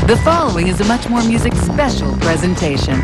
The following is a Much More Music special presentation.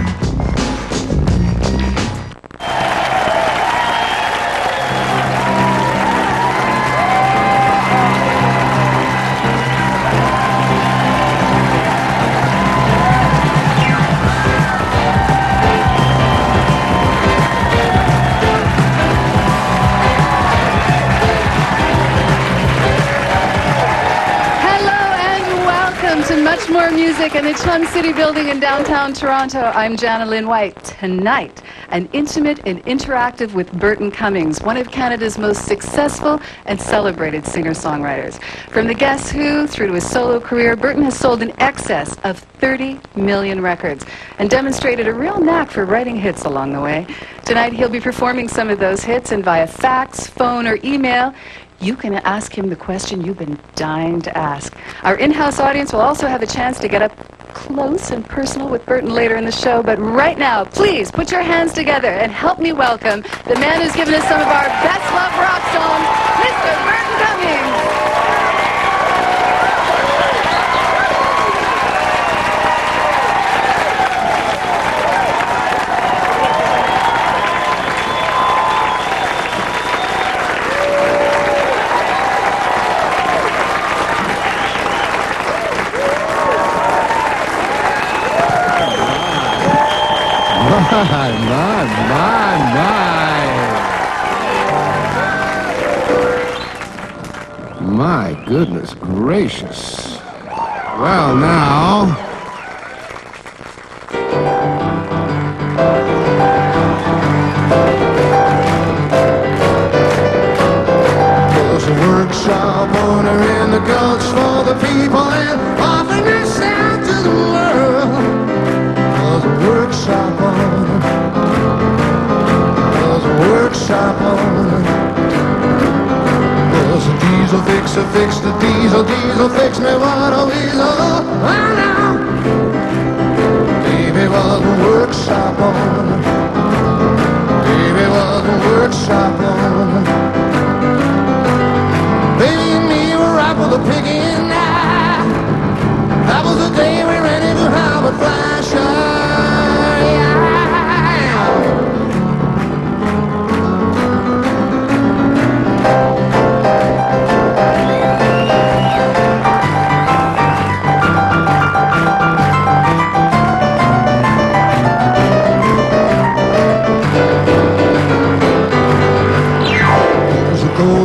To Much More Music in the Chum City Building in downtown Toronto. I'm Jana Lynn White. Tonight, an intimate and interactive with Burton Cummings, one of Canada's most successful and celebrated singer-songwriters. From the Guess Who through to his solo career, Burton has sold in excess of 30 million records and demonstrated a real knack for writing hits along the way. Tonight, he'll be performing some of those hits, and via fax, phone, or email, you can ask him the question you've been dying to ask. Our in-house audience will also have a chance to get up close and personal with Burton later in the show. But right now, please put your hands together and help me welcome the man who's given us some of our best loved rock songs, Mr. Burton Cummings. My goodness gracious. Well, now. There's a workshop owner in the Gulch for the people and offering herself to the world. There's a workshop owner. There's a workshop owner. There's a diesel fixer, fix the diesel, diesel fix me what a weasel. I know. Baby was a workshop owner. Baby was a workshop owner. Baby and me were right with a piggy and I. That was the day we ran into Howard Flasher.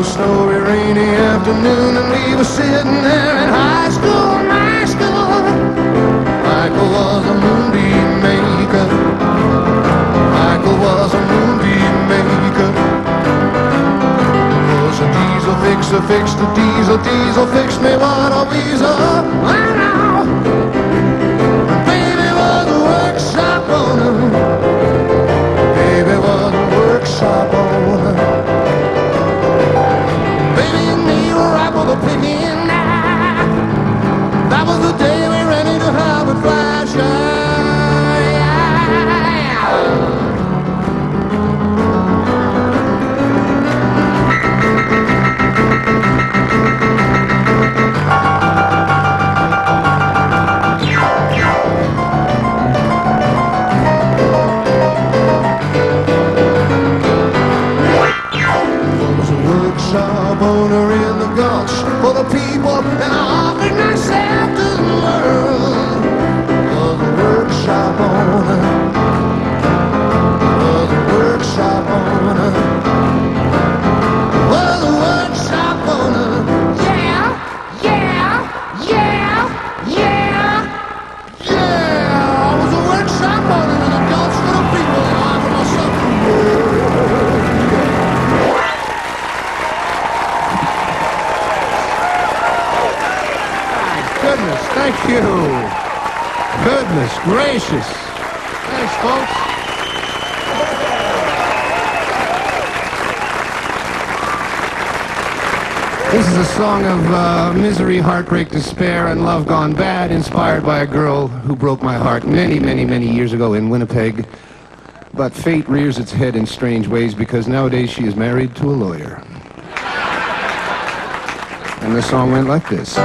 Snowy, rainy afternoon, and we were sitting there in high school, my school. Michael was a moonbeam maker. Michael was a moonbeam maker. Was a diesel fixer, fixed the diesel, diesel fixed me what a weasel. I know. Baby was a workshop owner. Baby was a workshop owner. The piggy and I. That was the day we ran into Howard Flasher. Workshop owner in the Gulch for the people, and I offered myself to the world. Was a workshop owner. Was a workshop owner. Was a workshop owner. Yeah, yeah, yeah, yeah, yeah. I was a workshop owner in the Gulch for the people, and I offered myself to the world. Goodness, thank you. Goodness gracious. Thanks, folks. This is a song of misery, heartbreak, despair, and love gone bad, inspired by a girl who broke my heart many, many, many years ago in Winnipeg. But fate rears its head in strange ways because nowadays she is married to a lawyer. And the song went like this.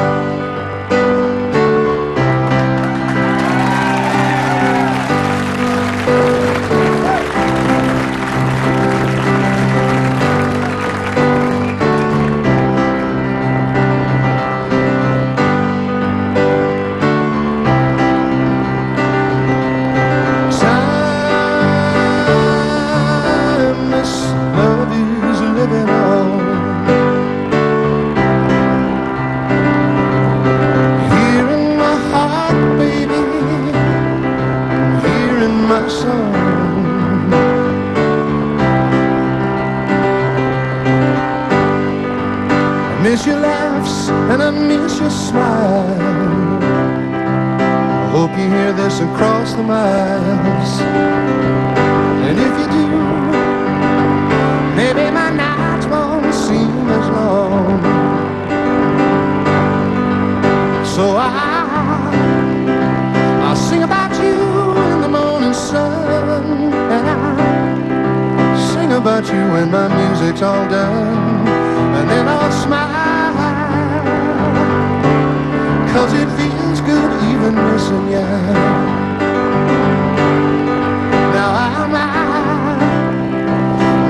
the miles. And if you do, maybe my nights won't seem as long. So I'll sing about you in the morning sun, and I'll sing about you when my music's all done. And then I'll smile, 'cause it feels good even missing you. Now I'm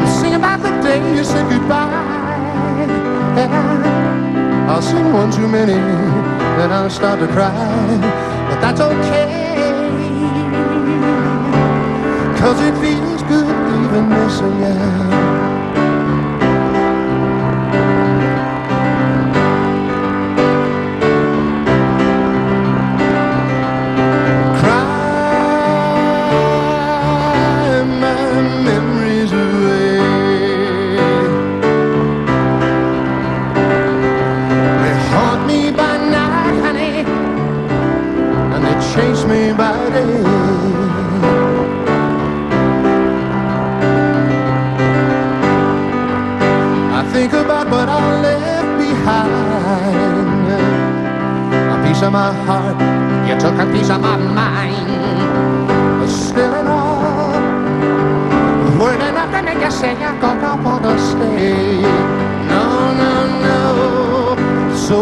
sing about the day you said goodbye, and I'll sing one too many, then I'll start to cry. But that's okay, 'cause it feels good even missing you. Chase me by day. I think about what I left behind. A piece of my heart, you took a piece of my mind. But still in all, weren't enough to make you say you're gonna wanna stay. No, no, no. So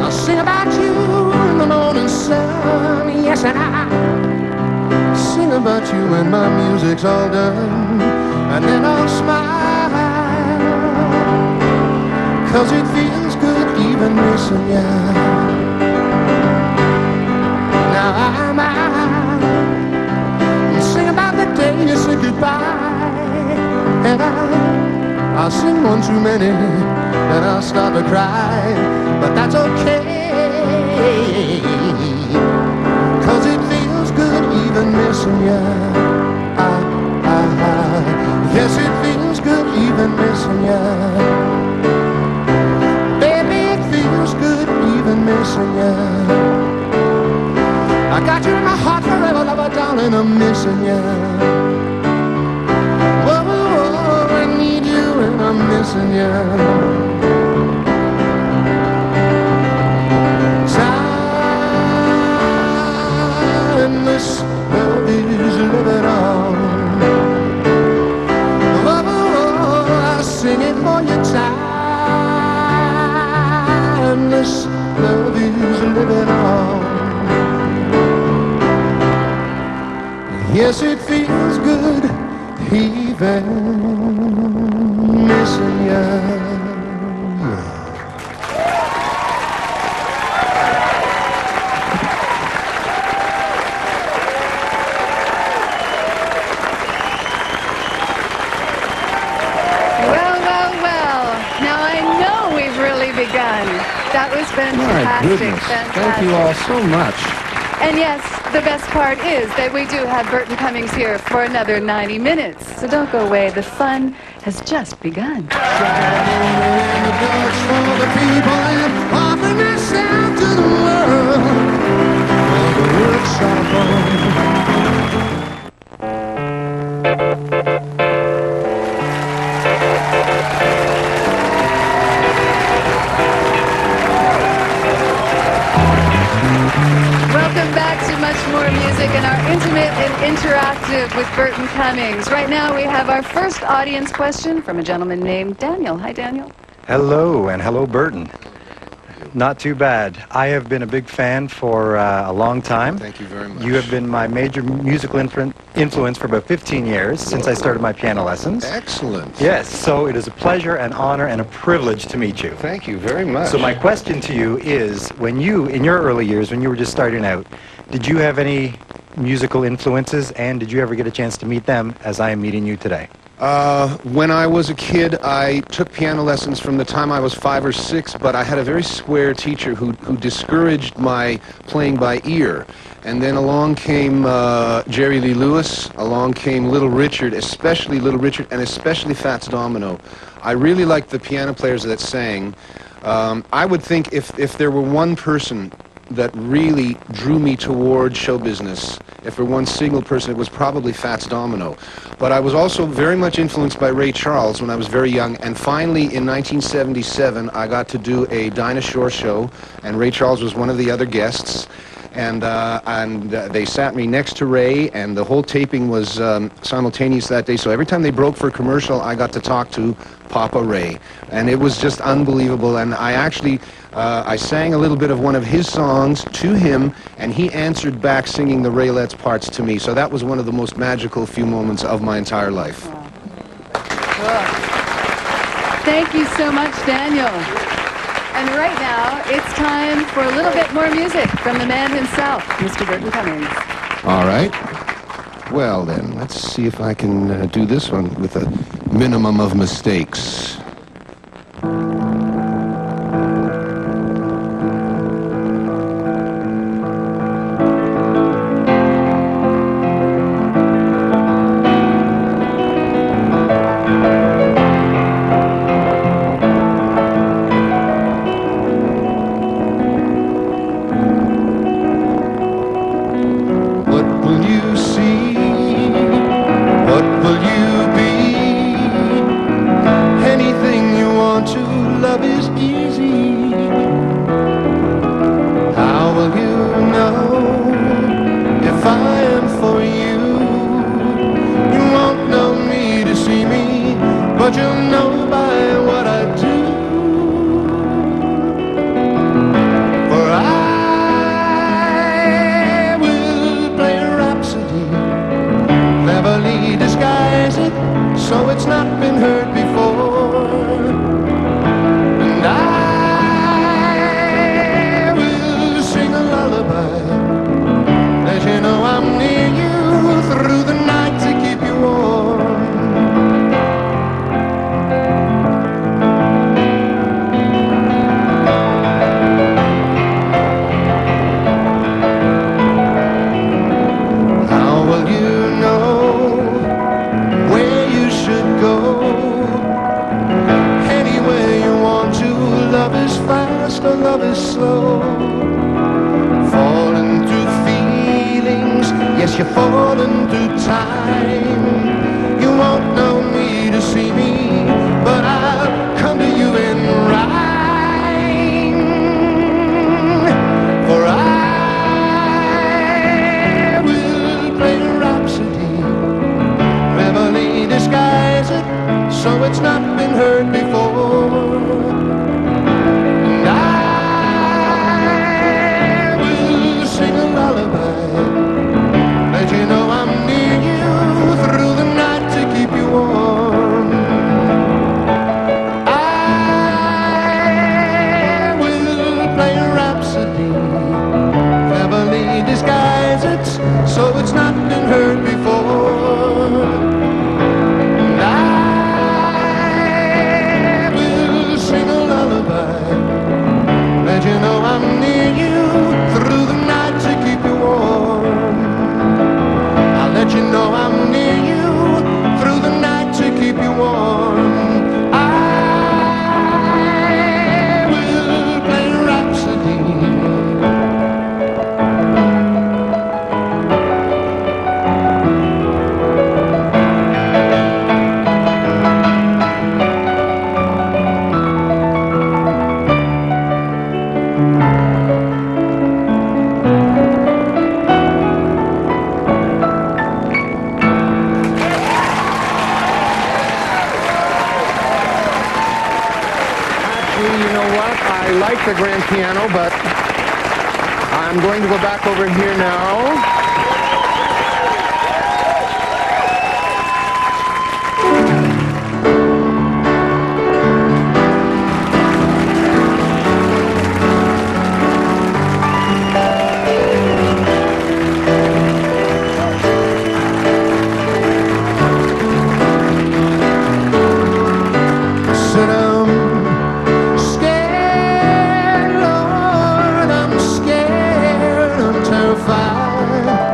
I'll sing about you in the morning sun, yes, and I sing about you when my music's all done. And then I'll smile, 'cause it feels good even missing you. Now I'm sing about the day you said goodbye, and I'll sing one too many, then I'll start to cry. But that's okay, 'cause it feels good even missing you. Yes, it feels good even missing you. Baby, it feels good even missing you. I got you in my heart forever, lover, darling, I'm missing you. Whoa, whoa, whoa, I need you and I'm missing you. Timeless love is living on. Oh, I'll sing it for you. Timeless love is living on. Yes, it feels good even missing you. That was fantastic. My goodness. Fantastic. Thank you all so much. And yes, the best part is that we do have Burton Cummings here for another 90 minutes. So don't go away. The fun has just begun. Welcome back to Much More Music and our intimate and interactive with Burton Cummings. Right now we have our first audience question from a gentleman named Daniel. Hi, Daniel. Hello, and hello, Burton. Not too bad. I have been a big fan for a long time. Thank you very much. You have been my major musical influence for about 15 years since I started my piano lessons. Excellent. Yes, so it is a pleasure, an honor, and a privilege to meet you. Thank you very much. So my question to you is, when you, in your early years, when you were just starting out, did you have any musical influences, and did you ever get a chance to meet them as I am meeting you today? When I was a kid, I took piano lessons from the time I was 5 or 6, but I had a very square teacher who discouraged my playing by ear. And then along came Jerry Lee Lewis, along came Little Richard, especially Little Richard, and especially Fats Domino. I really liked the piano players that sang. I would think if there were one person that really drew me toward show business. If for one single person, it was probably Fats Domino. But I was also very much influenced by Ray Charles when I was very young. And finally, in 1977, I got to do a Dinah Shore show, and Ray Charles was one of the other guests. And they sat me next to Ray, and the whole taping was simultaneous that day. So every time they broke for a commercial, I got to talk to Papa Ray. And it was just unbelievable. And I actually, I sang a little bit of one of his songs to him, and he answered back singing the Raylettes parts to me. So that was one of the most magical few moments of my entire life. Wow. Cool. Thank you so much, Daniel. And right now, it's time for a little bit more music from the man himself, Mr. Burton Cummings. All right. Well, then, let's see if I can do this one with a minimum of mistakes. But you'll know by what I do. For I will play a rhapsody, cleverly disguise it so it's not been heard before. And I will sing a lullaby, let you know I'm near you through the night to keep you warm. Love is slow. Fall into feelings, yes, you fall into time. You won't know me to see me, but I'll come to you in rhyme. For I will play a rhapsody, cleverly disguise it so it's not been heard before. Let you know I'm near you through the night to keep you warm. I will play a rhapsody, cleverly disguise it so it's not been heard before. And I will sing a lullaby, let you know I'm near you through the night to keep you warm. Let you know I'm near you through the night to keep you warm. I will play a rhapsody. I like the grand piano, but I'm going to go back over here now. Sit down. Terrified.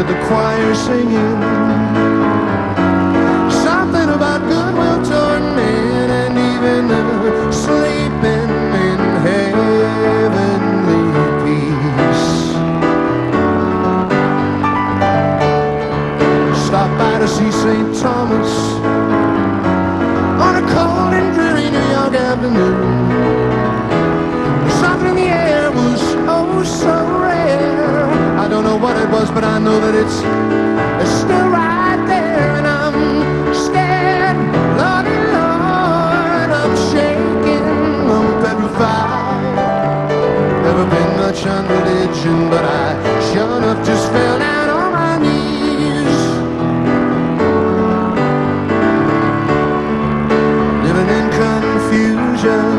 heard the choir singing something about goodwill toward men, and even sleeping in heavenly peace. Stop by to see St. Thomas on a cold and dreary New York afternoon. Something in the air was oh so rare. I don't know what it was, but I know that it's still right there. And I'm scared, Lordy Lord, I'm shaking, I'm petrified. Never been much on religion, but I sure enough just fell down on my knees. Living in confusion,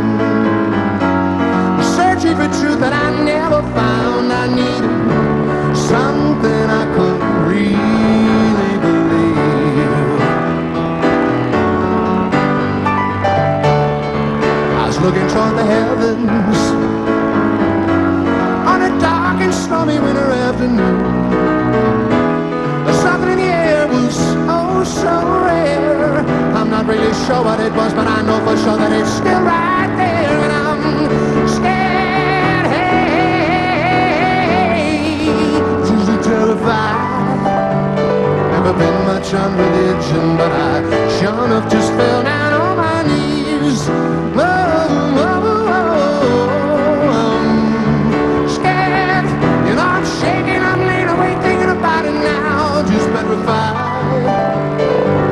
searching for truth that I never found. I needed something I could really believe. I was looking toward the heavens on a dark and stormy winter afternoon. Something in the air was oh so rare. I'm not really sure what it was, but I know for sure that it's still right there. And I'm scared, hey, usually terrified. Never been much on religion, but I sure enough just fell down on my knees. Whoa, whoa, whoa, I'm scared, you know I'm shaking, I'm laying awake thinking about it now, just petrified.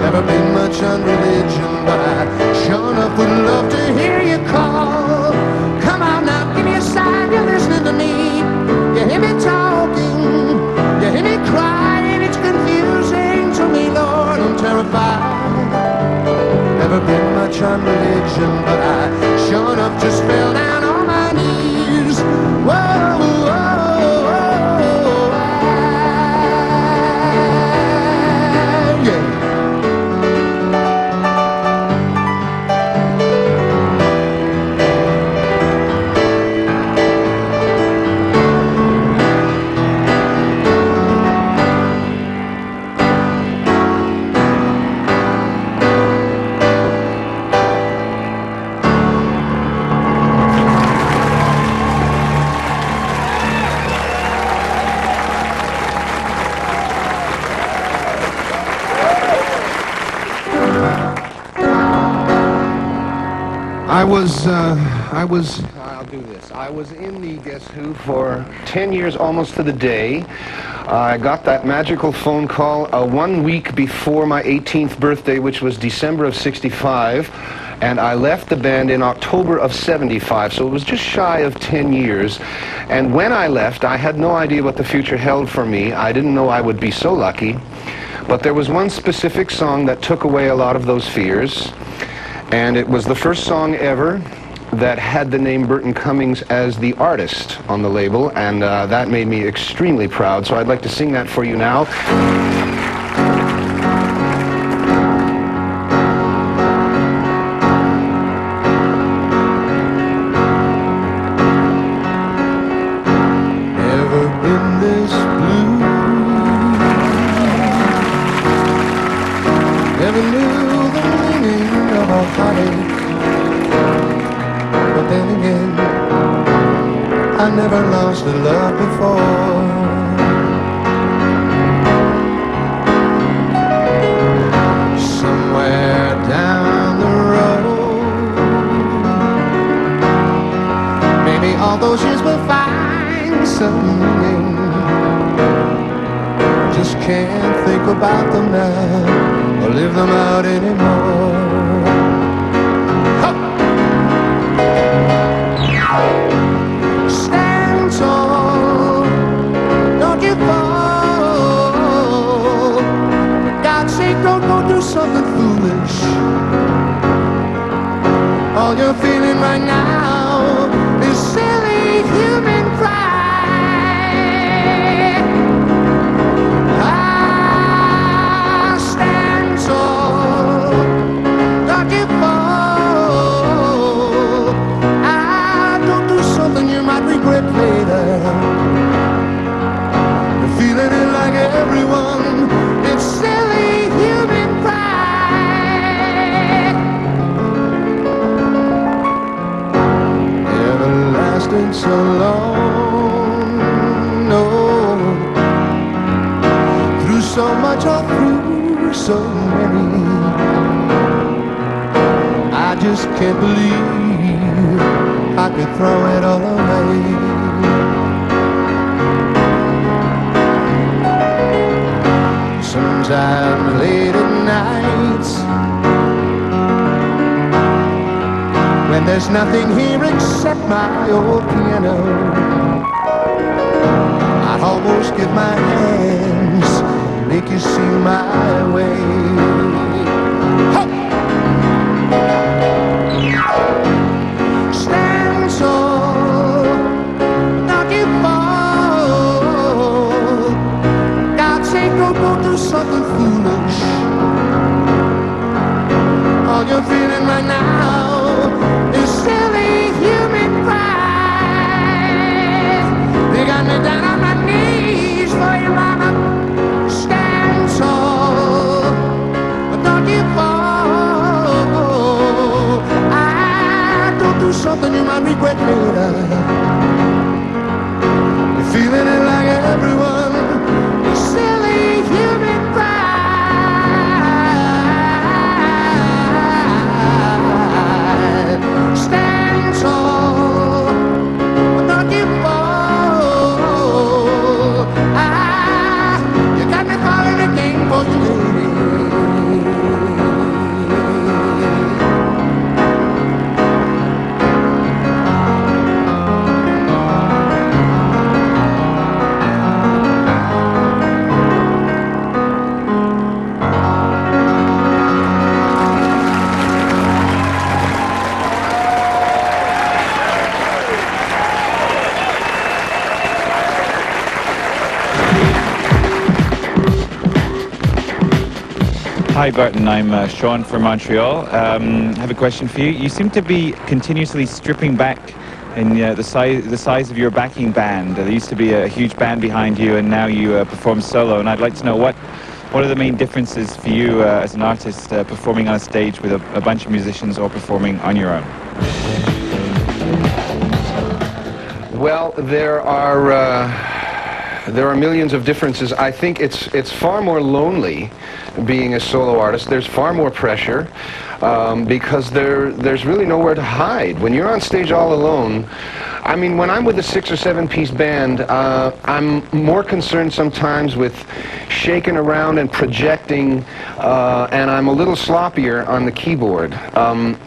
Never been much on religion, but I sure enough would love to hear you call. Come on now, give me a sign, you're listening to me. You hear me talking, you hear me crying, it's confusing to me, Lord, I'm terrified. Never been much on religion, but I sure enough just fell down on my knees. Whoa, whoa, yeah. I was in the Guess Who for 10 years, almost to the day. I got that magical phone call 1 week before my 18th birthday, which was December of '65, and I left the band in October of '75, so it was just shy of 10 years. And when I left, I had no idea what the future held for me. I didn't know I would be so lucky, but there was one specific song that took away a lot of those fears, and it was the first song ever that had the name Burton Cummings as the artist on the label, and that made me extremely proud, so I'd like to sing that for you now. Never been this blue, never knew the meaning of a heartache. But then again, I never lost a love before. Somewhere down the road, maybe all those years will find some meaning. Just can't think about them now or live them out anymore. Stand tall, don't you fall. For God's sake, don't go do something foolish. All you're feeling right now is silly human pride. Ah, stand tall, don't you fall. Ah, don't do something you might regret later. You're feeling it like everyone so much or through so many. I just can't believe I could throw it all away. Sometimes late at night, when there's nothing here except my old piano, I'd almost give my hands, make you see my way. Stand tall, not give fall. God sake, don't go do something foolish. All you're feeling right now is silly human pride. They got me down on my knees for you, mama. Stand tall, but don't give fall. Don't do something you might regret later. You're feeling it like everyone. You silly human pride. Stand tall, but don't give fall. You got me falling again for you, lady. Hi Burton, I'm Sean from Montreal. I have a question for you. You seem to be continuously stripping back in the size of your backing band. There used to be a huge band behind you, and now you perform solo. And I'd like to know what are the main differences for you as an artist performing on a stage with a bunch of musicians or performing on your own? Well, there are millions of differences. I think it's far more lonely being a solo artist. There's far more pressure because there's really nowhere to hide. When you're on stage all alone, I mean, when I'm with a 6 or 7 piece band, I'm more concerned sometimes with shaking around and projecting, and I'm a little sloppier on the keyboard.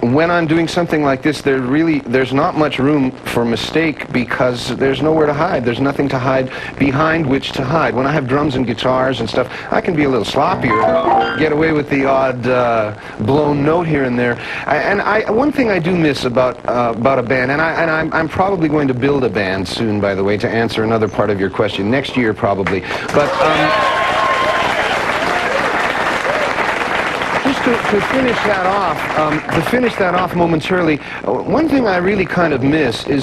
When I'm doing something like this, there's not much room for mistake because there's nowhere to hide. There's nothing to hide behind which to hide. When I have drums and guitars and stuff, I can be a little sloppier, get away with the odd blown note here and there. One thing I do miss about a band, and I'm probably going to build a band soon, by the way, to answer another part of your question. Next year, probably. But just to finish that off momentarily, one thing I really kind of miss are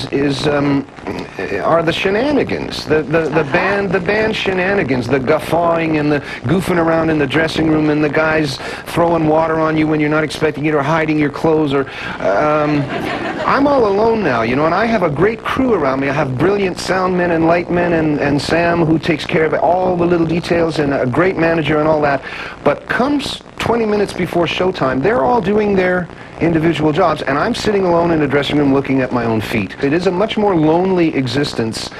the shenanigans, the band shenanigans, the guffawing and the goofing around in the dressing room, and the guys throwing water on you when you're not expecting it, or hiding your clothes, or I'm all alone now, you know, and I have a great crew around me. I have brilliant sound men and light men, and Sam, who takes care of all the little details, and a great manager and all that. But comes 20 minutes before showtime, they're all doing their individual jobs, and I'm sitting alone in a dressing room looking at my own feet. It is a much more lonely existence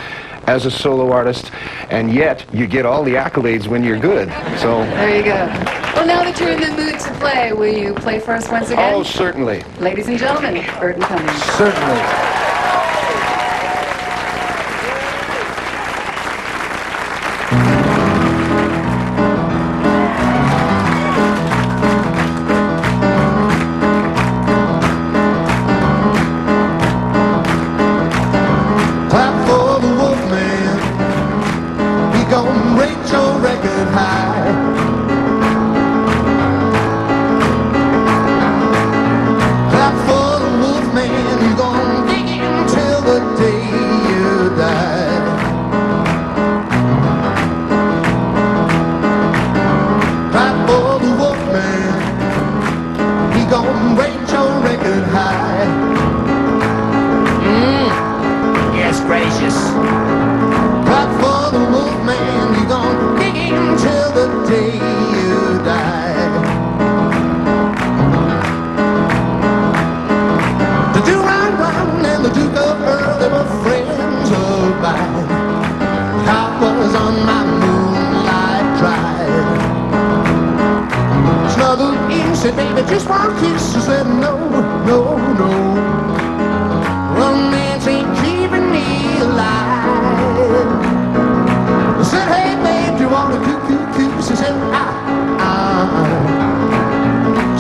as a solo artist, and yet you get all the accolades when you're good. So There you go. Well, now that you're in the mood to play, will you play for us once again? oh, certainly. Ladies and gentlemen, Burton Cummings. Certainly. Gracious. Right for the wolf man, you gonna dig him till the day said, baby, just one kiss. I said, no, no, no. Romance ain't keeping me alive. I said, hey, babe, do you want a kiss? She said,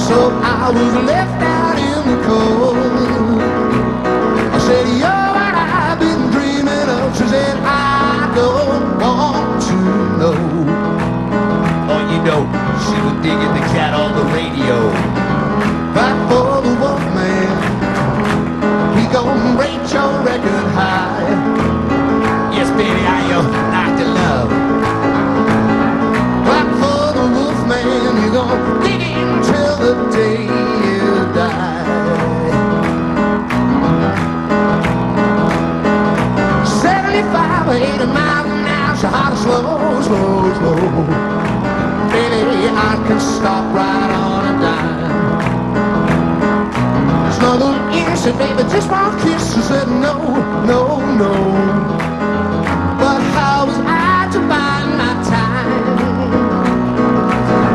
So I was left out in the cold. I said, you're what I've been dreaming of. She said, I don't want to know. Oh, you know, she was digging the cat on the radio. Back for the Wolfman, he gon' rate your record high. Yes, baby, I knocked in love. Back for the Wolfman, he gon' dig him till the day you die. 75 or 80 miles an hour, so hot and slow, slow, slow. Baby, I can stop right on a dime. Snuggled in, said, baby, just one kiss. I said, no, no, no. But how was I to find my time?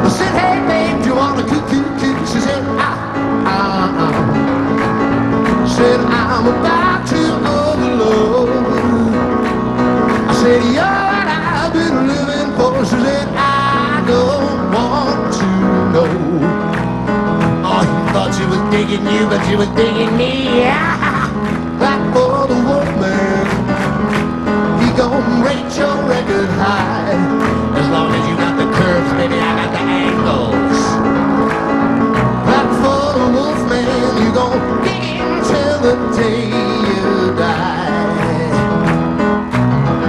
I said, hey, babe, do you want a kiss? She said, Said, I'm about to overload. I said, you're what I've been living for. She said, I don't want to know. Oh, you thought she was digging you, but she was digging me. Back for the Wolfman, he gon' rate your record high. As long as you got the curves, baby, I got the angles. Back for the Wolfman, you gon' dig him till the day you die.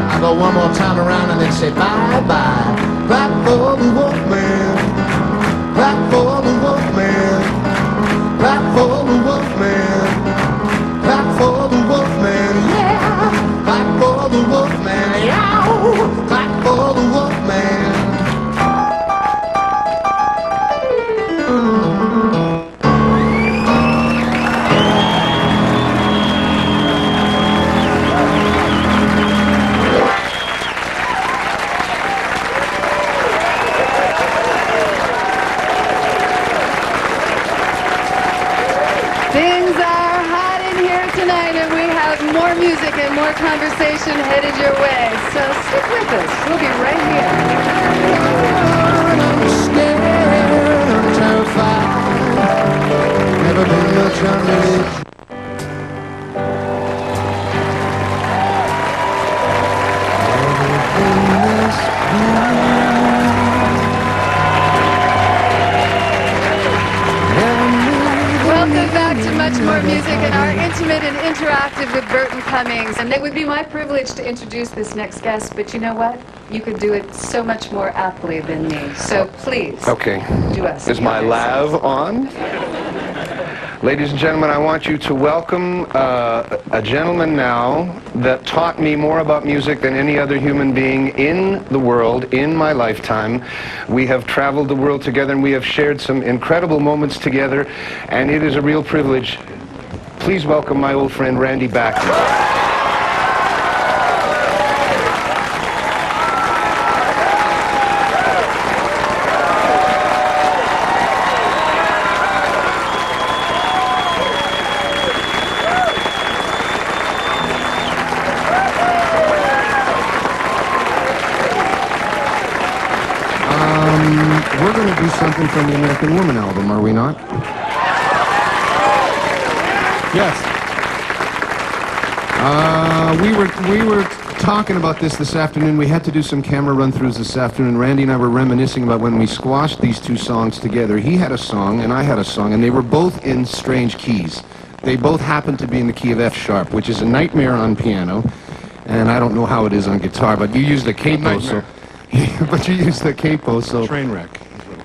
I go one more time around and then say bye-bye. Back for the Wolfman, back for the Wolfman, back for the Wolfman, back for the Wolfman, yeah. Back for the Wolfman, yeah. Back for the Wolfman. Things are hot in here tonight, and we have more music and more conversation headed your way. So stick with us. We'll be right here. I'm scared, I'm terrified. Never been much under Welcome back to Much More Music and our intimate and interactive with Burton Cummings. And it would be my privilege to introduce this next guest, but you know what? You could do it so much more aptly than me. So please, Okay. do us. Is my lav on? Ladies and gentlemen, I want you to welcome a gentleman now that taught me more about music than any other human being in the world in my lifetime. We have traveled the world together and we have shared some incredible moments together, and it is a real privilege. Please welcome my old friend Randy Backer. We're going to do something from the American Woman album, are we not? Yes. We were talking about this afternoon. We had to do some camera run-throughs this afternoon. Randy and I were reminiscing about when we squashed these two songs together. He had a song and I had a song, and they were both in strange keys. They both happened to be in the key of F sharp, which is a nightmare on piano, and I don't know how it is on guitar, but you used a capo, so... but you used the capo, so... Train wreck.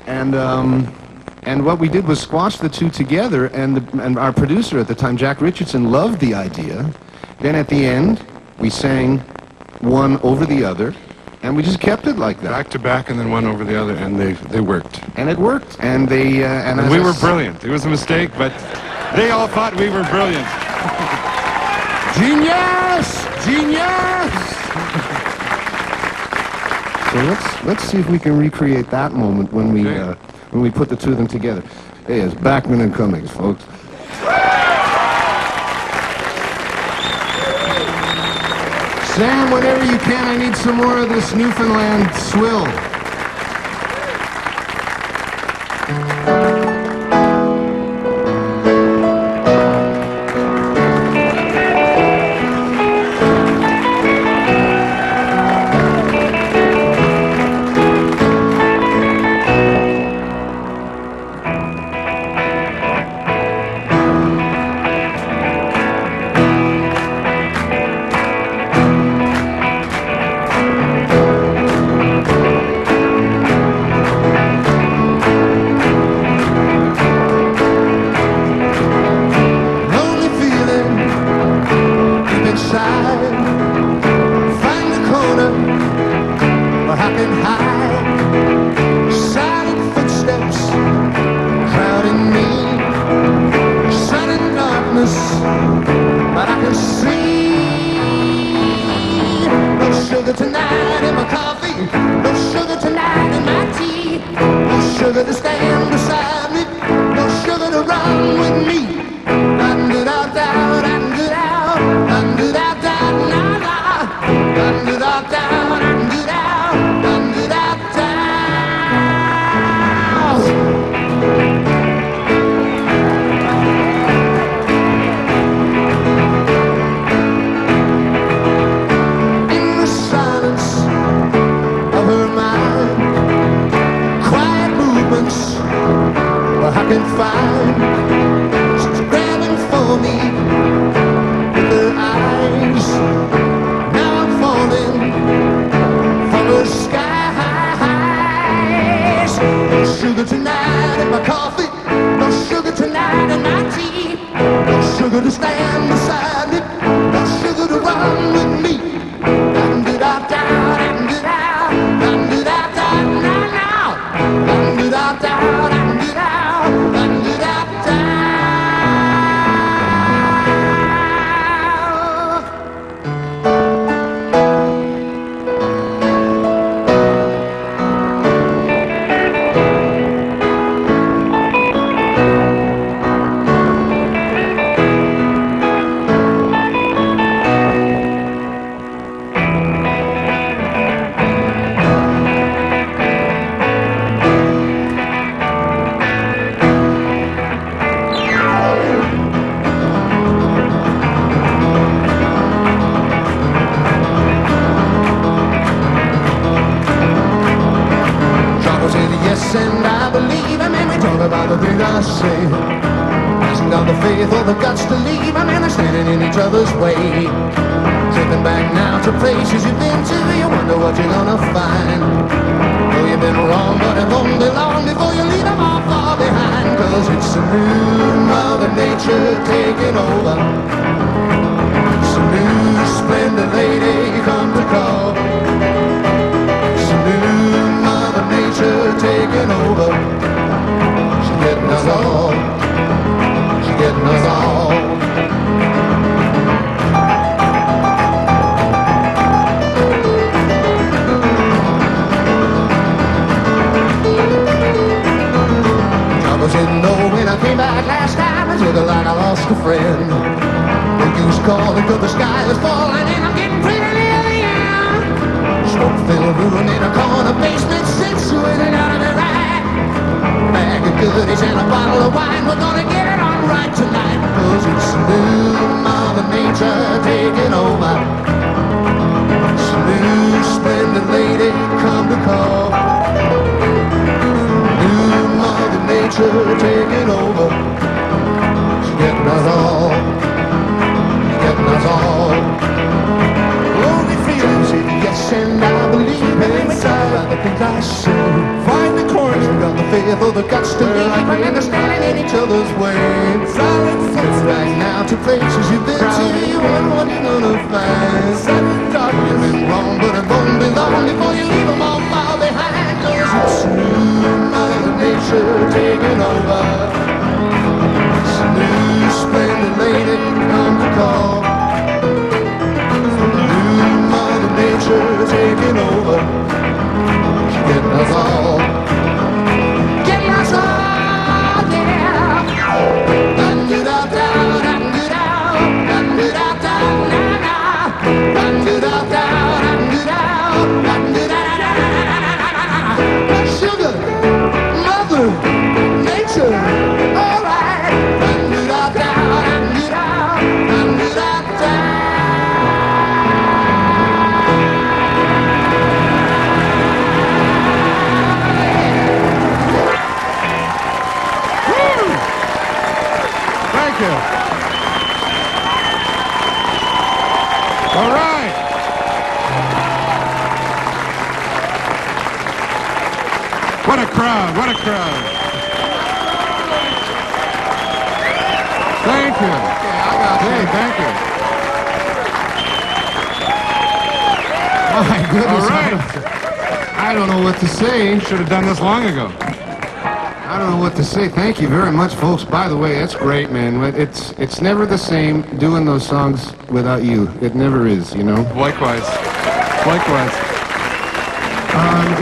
And what we did was squash the two together, and our producer at the time, Jack Richardson, loved the idea. Then at the end, we sang one over the other, and we just kept it like that. Back to back and then one over the other, and they worked. And it worked, and they... And we were brilliant. It was a mistake, but they all thought we were brilliant. Genius! Genius! So let's see if we can recreate that moment when we put the two of them together. Hey, it's Bachman and Cummings, folks. Sam, whenever you can, I need some more of this Newfoundland swill. But I can see no sugar tonight in my coffee, no sugar tonight in my tea, no sugar to stand beside me, no sugar to run with me. I can find she's grabbing for me with her eyes. Now I'm falling from her skies. No sugar tonight in my coffee, no sugar tonight in my tea, no sugar to stand beside me, no sugar to run with me. And I believe, I mean, we talk about the things I say. Hasn't got the faith or the guts to leave, I mean, they're standing in each other's way. Tripping back now to places you've been to, you wonder what you're gonna find. Know you've been wrong, but it won't be long before you leave them all far behind. Cause it's a new Mother Nature taking over. It's a new splendid lady come to call. It's a new Mother Nature taking over. She's getting us all. She's getting us all. Trouble didn't know when I came back last time. I took it like I lost a friend. No use calling 'cause the sky is falling and I'm getting pretty near the end. Smoke-filled room in a corner basement, situated out of the right. Bag of goodies and a bottle of wine. We're gonna get it on right tonight. 'Cause it's new Mother Nature taking over. It's a new splendid lady come to call. New Mother Nature taking over. She's getting us all. She's getting us all. Only feelings in yes and I believe inside of the things I say. Find the courage, you got the faith or the guts to leave. And they're standing in each other's way. Silent footsteps right now to places you've been to. You wonder what you're gonna find. Sudden darkness, you've been wrong, but it won't be long before you leave them all far behind. 'Cause it's new Mother Nature taking over. It's a new splendid lady come to call. Nature taking over. She's getting us all. Getting us all. What a crowd, what a crowd. Thank you. Hey, thank you. My goodness. All right. I don't know what to say. Should have done this long ago. I don't know what to say. Thank you very much, folks. By the way, that's great, man. It's never the same doing those songs without you. It never is, you know? Likewise. Likewise.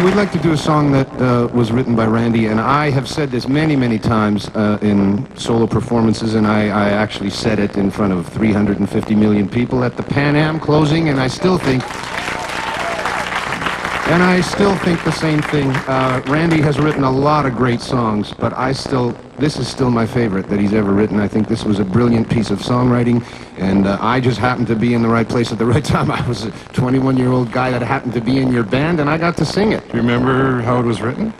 We'd like to do a song that was written by Randy, and I have said this many, many times in solo performances, and I actually said it in front of 350 million people at the Pan Am closing, and I still think the same thing. Randy has written a lot of great songs, but this is still my favorite that he's ever written. I think this was a brilliant piece of songwriting, and I just happened to be in the right place at the right time. I was a 21-year-old guy that happened to be in your band, and I got to sing it. Do you remember how it was written?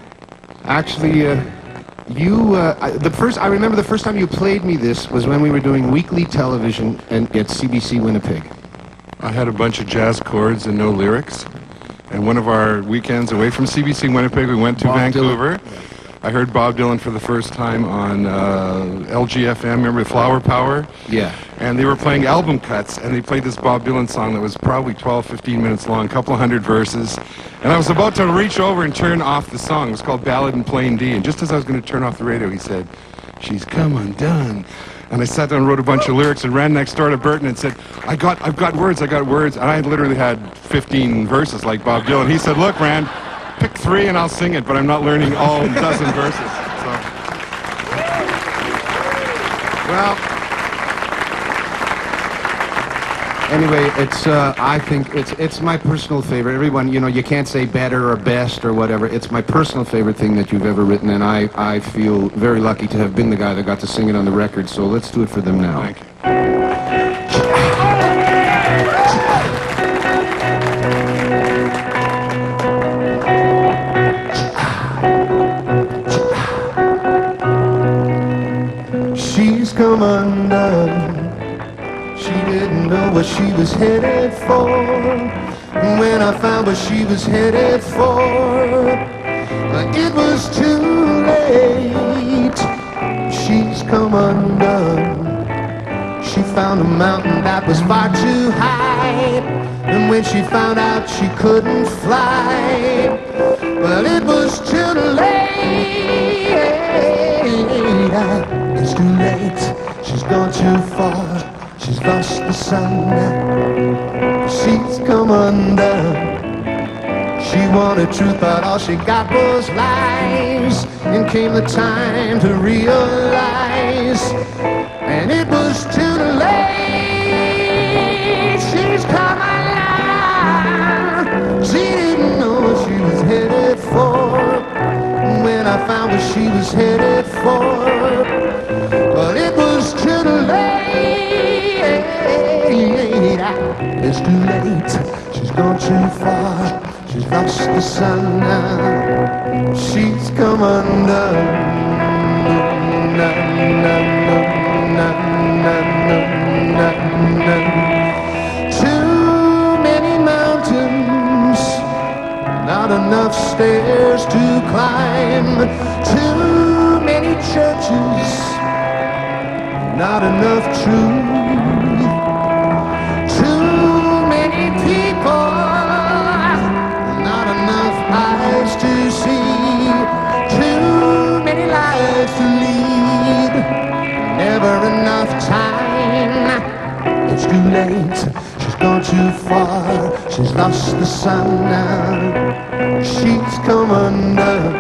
Actually, I remember the first time you played me this was when we were doing weekly television at CBC Winnipeg. I had a bunch of jazz chords and no lyrics. And one of our weekends away from CBC Winnipeg, we went to Vancouver. I heard Bob Dylan for the first time on LGFM, remember Flower Power? Yeah. And they were playing album cuts, and they played this Bob Dylan song that was probably 12, 15 minutes long, a couple of hundred verses. And I was about to reach over and turn off the song. It was called Ballad in Plain D. And just as I was going to turn off the radio, he said, "She's come undone." And I sat down and wrote a bunch of lyrics and ran next door to Burton and said, I've got words. And I literally had 15 verses like Bob Dylan. He said, "Look, Rand, pick 3 and I'll sing it, but I'm not learning all dozen verses." So. Well, anyway, I think it's my personal favorite. Everyone, you know, you can't say better or best or whatever. It's my personal favorite thing that you've ever written, and I feel very lucky to have been the guy that got to sing it on the record. So let's do it for them now. Thank you. She's come undone. She didn't know what she was headed for. And when I found what she was headed for, it was too late. She's come undone. She found a mountain that was far too high. And when she found out she couldn't fly, well, it was too late. It's too late. She's gone too far. She's lost the sun now. She's come undone. She wanted truth, but all she got was lies. And came the time to realize, and it was too late. She's come undone. She didn't know what she was headed for. When I found what she was headed for, but it was too late. It's too late. She's gone too far. She's lost the sun now. She's come undone. Na, na, na, na, na, na, na. Too many mountains, not enough stairs to climb. Too many churches, not enough truth. People, not enough eyes to see. Too many lives to lead. Never enough time. It's too late. She's gone too far. She's lost the sun now. She's come undone.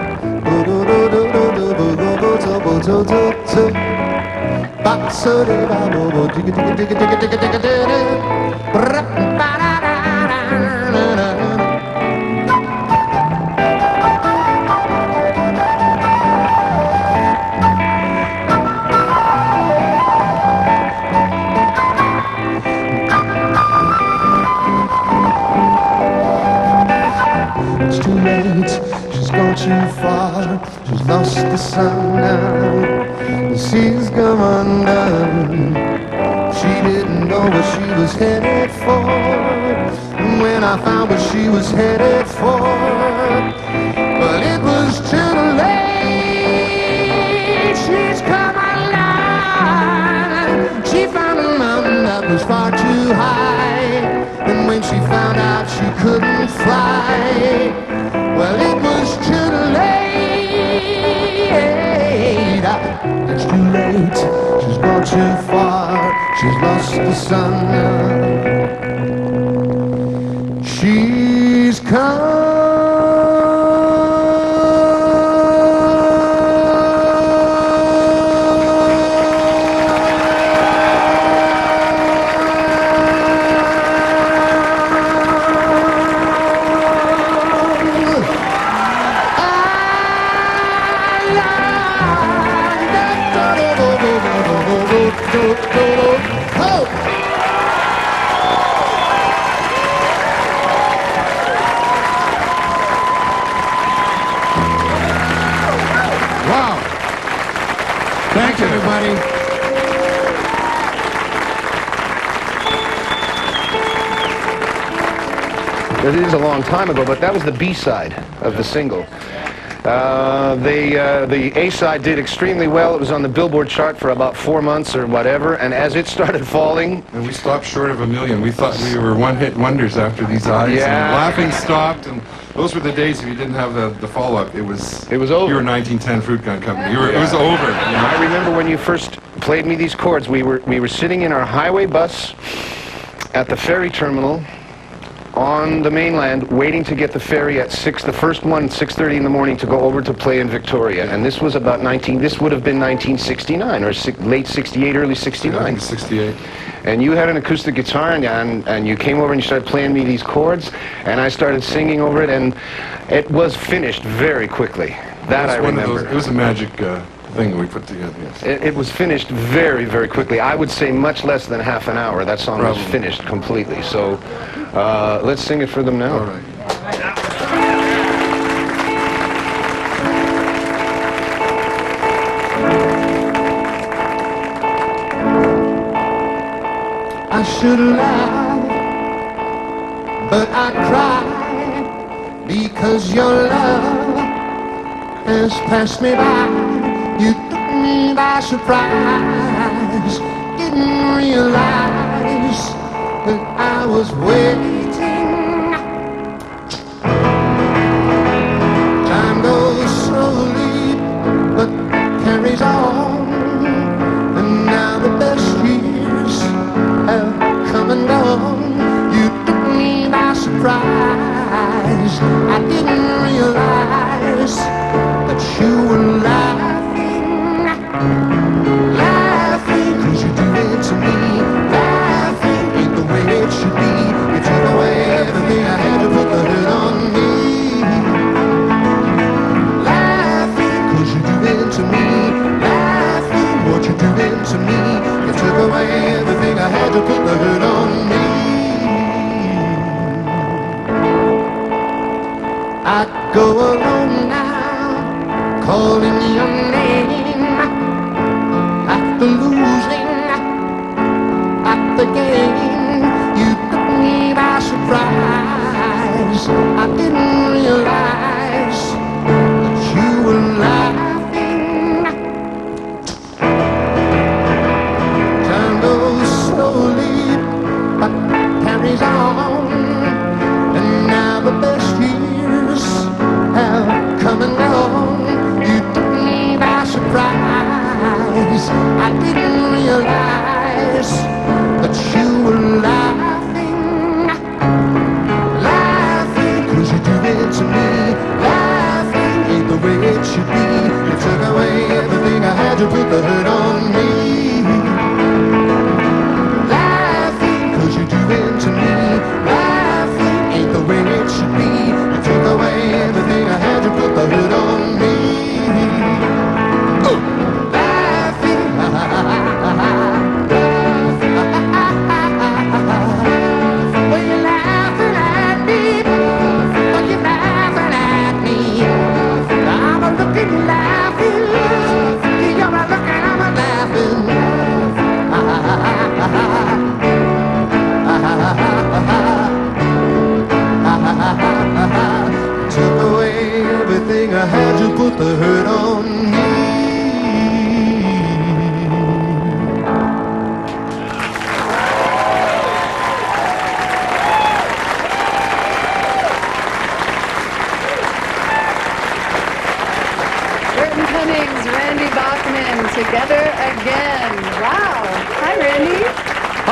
It's too late, she's gone too far. She's lost the sun now. The sea's come undone. She didn't know what she was headed for. And when I found what she was headed for, but it was too kiss the sun. She's come. Wow. Thank you, Everybody. It is a long time ago, but that was the B-side of the single. The A-side did extremely well. It was on the Billboard chart for about 4 months or whatever, and as it started falling... And we stopped short of 1 million. We thought we were one-hit wonders after these eyes. Yeah. And laughing stopped, and those were the days if you didn't have the follow-up. It was over. You were 1910 Fruit Gun Company. It was over. You know? I remember when you first played me these chords, we were sitting in our highway bus at the ferry terminal on the mainland, waiting to get the ferry at 6, the first one, 6:30 in the morning, to go over to play in Victoria. And this was about this would have been 1969, or late 68, early 69. I think 68. And you had an acoustic guitar, and you came over and you started playing me these chords, and I started singing over it, and it was finished very quickly. That I remember. It was a magic thing that we put together, yes. It was finished very, very quickly. I would say much less than half an hour. That song was finished completely. So let's sing it for them now. All right. I should laugh, but I cry, because your love has passed me by. You took me by surprise, didn't realize that I was waiting. Time goes slowly, but carries on, and now the best years have come and gone. You took me by surprise. I didn't realize that you were laughing, laughing, 'cause you do it to me. Laughing ain't the way it should be. You took away everything I had to put the hurt on me. Laughing 'cause you do it to me. Laughing what you doing to me. You took away everything I had to put the hurt on me. I go alone now, calling your name, after losing at the game. You took me by surprise. I didn't realize that you were laughing. Time goes slowly, but carries on, and now the best years have come and gone. You took me by surprise. I didn't realize that you were laughing, laughing 'cause you do it to me. Laughing ain't the way it should be. You took away everything I had to put the hurt on me. Laughing 'cause you do it to me. Laughing ain't the way it should be. You took away everything I had to put the hurt on me. Laughing, when you're laughing at me, when you're laughing at me, I'm a looking laughing, you're a looking, I'm a laughing. Took away everything I had to put the hurt on me. Burton Cummings, Randy Bachman, together again. Wow. Hi, Randy.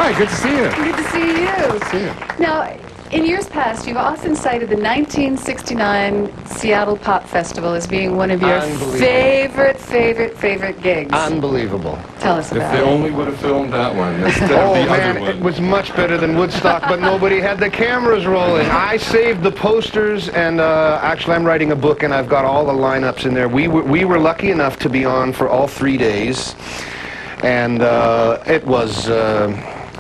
Hi, good to see you. Good to see you. See you. Now, in years past, you've often cited the 1969 Seattle Pop Festival as being one of your Unbelievable. favorite gigs. Unbelievable. Tell us If about they it. only would have filmed that one instead Oh of the man, other it one. was much better than Woodstock, but nobody had the cameras rolling. I saved the posters, and actually I'm writing a book, and I've got all the lineups in there. We were lucky enough to be on for all 3 days, and it was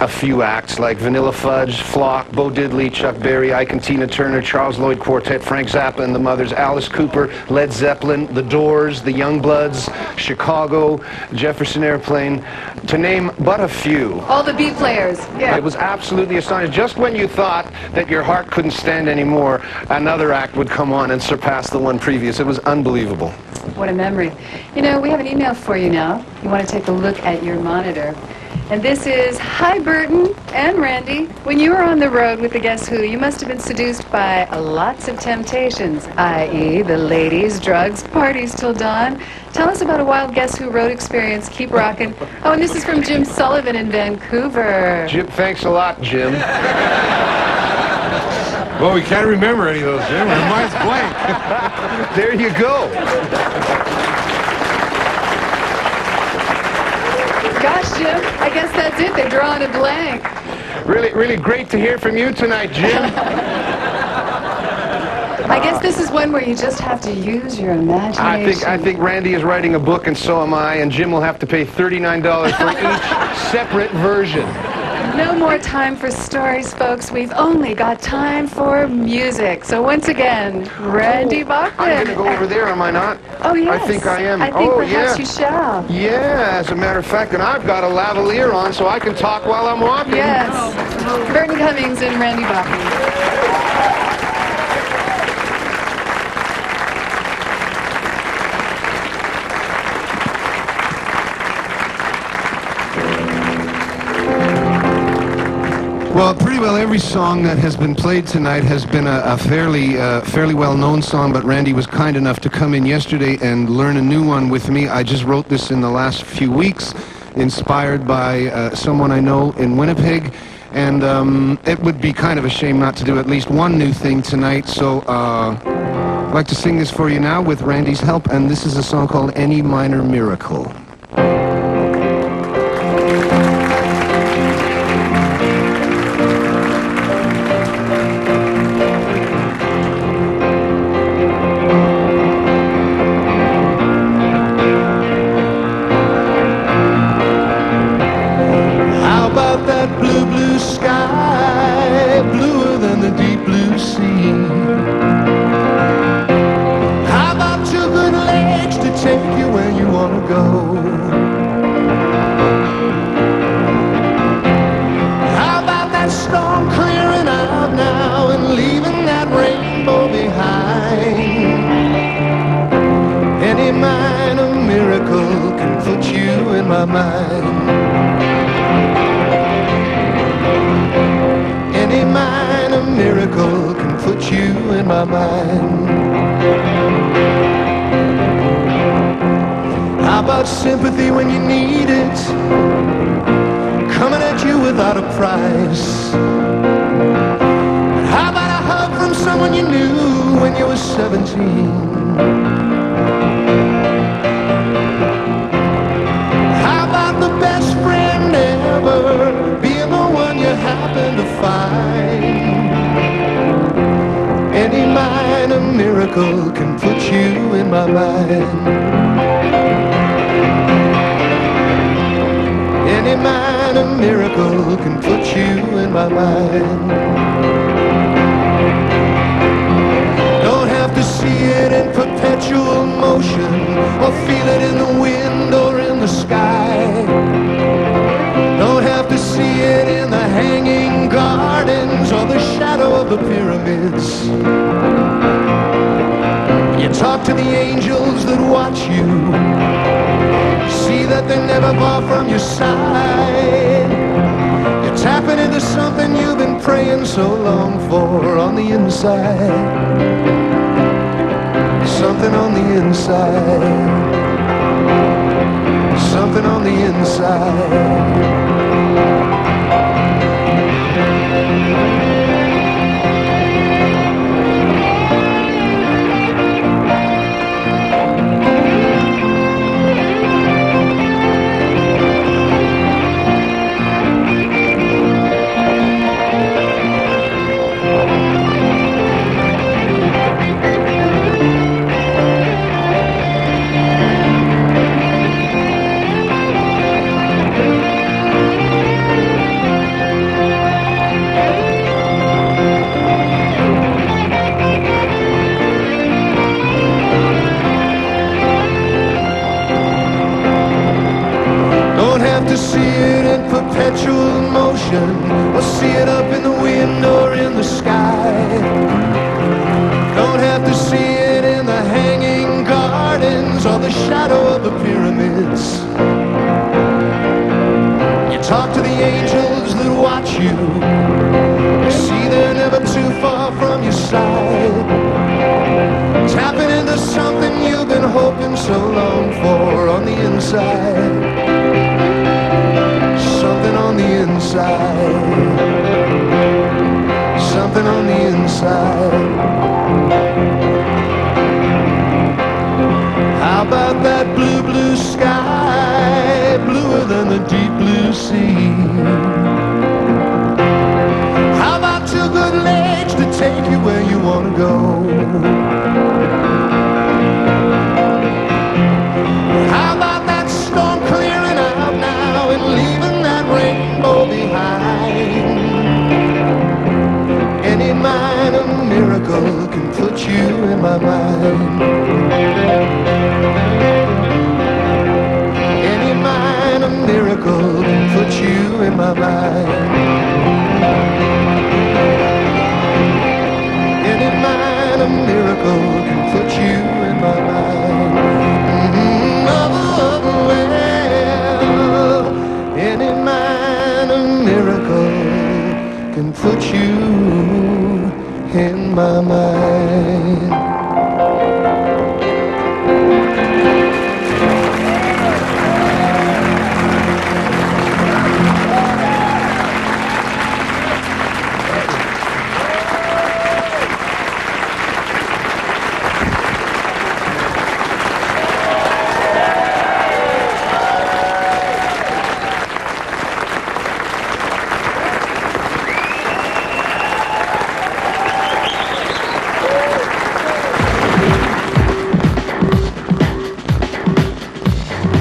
a few acts like Vanilla Fudge, Flock, Bo Diddley, Chuck Berry, Ike and Tina Turner, Charles Lloyd Quartet, Frank Zappa and the Mothers, Alice Cooper, Led Zeppelin, The Doors, The Youngbloods, Chicago, Jefferson Airplane, to name but a few. All the B players. Yeah. It was absolutely astonishing. Just when you thought that your heart couldn't stand anymore, another act would come on and surpass the one previous. It was unbelievable. What a memory. You know, we have an email for you now. You want to take a look at your monitor. And this is, hi Burton and Randy. When you were on the road with the Guess Who, you must have been seduced by lots of temptations, i.e. the ladies, drugs, parties till dawn. Tell us about a wild Guess Who road experience. Keep rocking. Oh, and this is from Jim Sullivan in Vancouver. Jim, thanks a lot, Jim. Well, we can't remember any of those, Jim. Our mind's blank. There you go. Gosh, Jim, I guess that's it. They're drawing a blank. Really great to hear from you tonight, Jim. I guess this is one where you just have to use your imagination. I think Randy is writing a book, and so am I, and Jim will have to pay $39 for each separate version. No more time for stories, folks. We've only got time for music. So once again, Randy Bachman. I'm going to go over there, am I not? Oh, yes. I think I am. I think Oh, perhaps yeah. you shall. Yeah, as a matter of fact, and I've got a lavalier on so I can talk while I'm walking. Yes. Burton Cummings and Randy Bachman. Well, pretty well every song that has been played tonight has been a fairly well-known song, but Randy was kind enough to come in yesterday and learn a new one with me. I just wrote this in the last few weeks, inspired by someone I know in Winnipeg, and it would be kind of a shame not to do at least one new thing tonight, so I'd like to sing this for you now with Randy's help, and this is a song called Any Minor Miracle. Any minor miracle can put you in my mind. How about sympathy when you need it, coming at you without a price? How about a hug from someone you knew when you were 17? Best friend ever, being the one you happen to find. Any minor miracle can put you in my mind. Any minor miracle can put you in my mind. Don't have to see it in perpetual motion, or feel it in the wind or in the sky. Don't have to see it in the hanging gardens or the shadow of the pyramids. You talk to the angels that watch you, see that they're never far from your side. You're tapping into something you've been praying so long for on the inside. Something on the inside. Something on the inside. ocean, or see it up in the wind or in the sky. Don't have to see it in the hanging gardens or the shadow of the pyramids. You talk to the angels that watch you. You see they're never too far from your side, tapping into something you've been hoping so long for on the inside. Something on the inside. Something on the inside. How about that blue, blue sky, bluer than the deep blue sea? How about two good legs to take you where you want to go? How about that storm clearing out now and leaving that rainbow behind? Any minor miracle can put you in my mind. Any minor miracle can put you in my mind. Any minor miracle can put you in my mind. Well, any minor miracle can put you in my mind.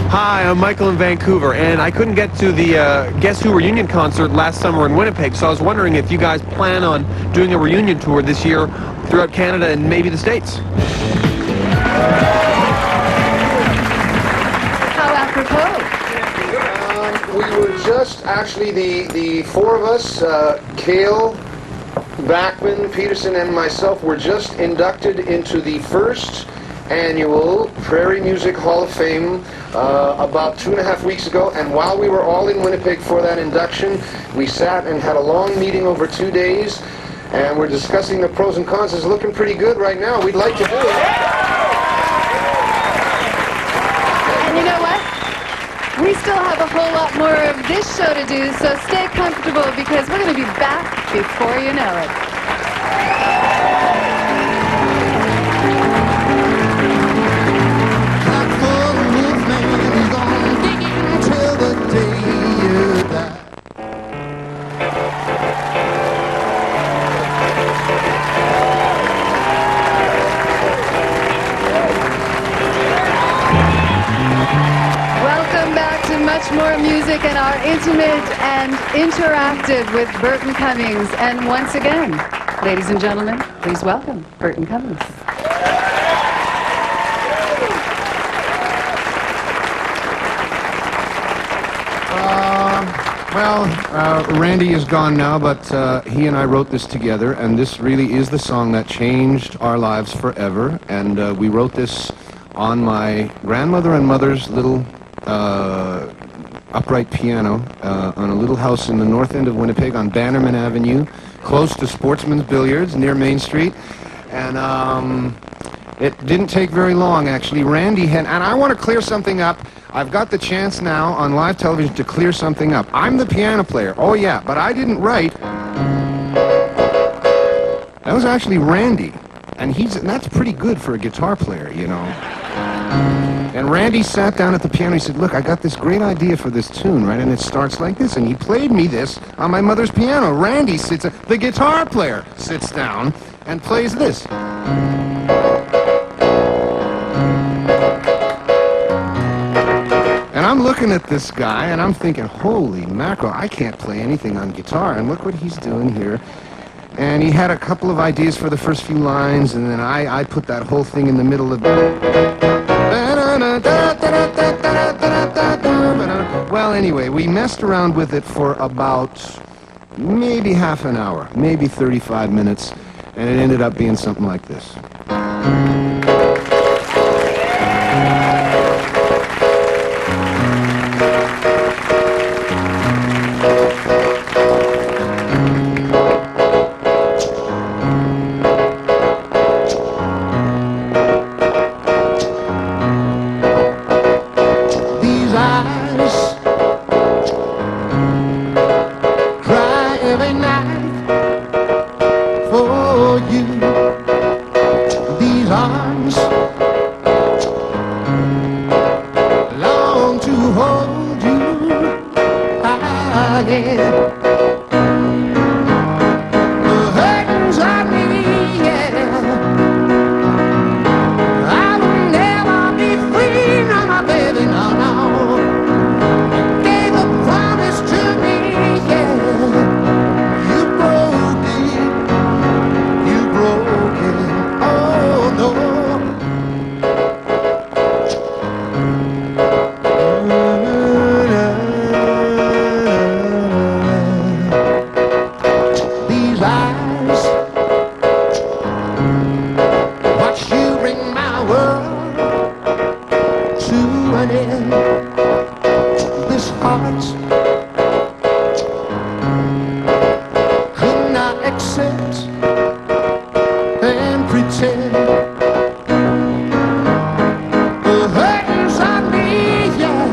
Hi, I'm Michael in Vancouver, and I couldn't get to the Guess Who reunion concert last summer in Winnipeg, so I was wondering if you guys plan on doing a reunion tour this year throughout Canada and maybe the States. How apropos. We were just, actually, the four of us, Cale, Bachman, Peterson, and myself, were just inducted into the first annual Prairie Music Hall of Fame about 2.5 weeks ago, and while we were all in Winnipeg for that induction, we sat and had a long meeting over 2 days, and we're discussing the pros and cons. It's looking pretty good right now. We'd like to do it. And you know what? We still have a whole lot more of this show to do, so stay comfortable because we're going to be back before you know it. Welcome back to Much More Music and our intimate and interactive with Burton Cummings. And once again, ladies and gentlemen, please welcome Burton Cummings. Randy is gone now, but he and I wrote this together, and this really is the song that changed our lives forever. And we wrote this on my grandmother and mother's little upright piano on a little house in the north end of Winnipeg on Bannerman Avenue, close to Sportsman's Billiards near Main Street. And it didn't take very long, actually. Randy had, and I want to clear something up. I've got the chance now on live television to clear something up. I'm the piano player. Oh, yeah, but I didn't write. That was actually Randy. And that's pretty good for a guitar player, you know. And Randy sat down at the piano. He said, look, I got this great idea for this tune, right? And it starts like this. And he played me this on my mother's piano. Randy sits, the guitar player sits down and plays this. And I'm looking at this guy, and I'm thinking, holy mackerel, I can't play anything on guitar. And look what he's doing here. And he had a couple of ideas for the first few lines, and then I put that whole thing in the middle of... Well, anyway, we messed around with it for about maybe half an hour, maybe 35 minutes, and it ended up being something like this. These eyes cry every night for you. These arms long to hold you. I am. The hurting's on me, yeah. I will never be free, no, my baby, no, no. Gave a promise to me, yeah. You broke it, you broke it, oh no. These eyes watch you bring my world to an end. This heart could not accept and pretend. The hurting's on me, yeah.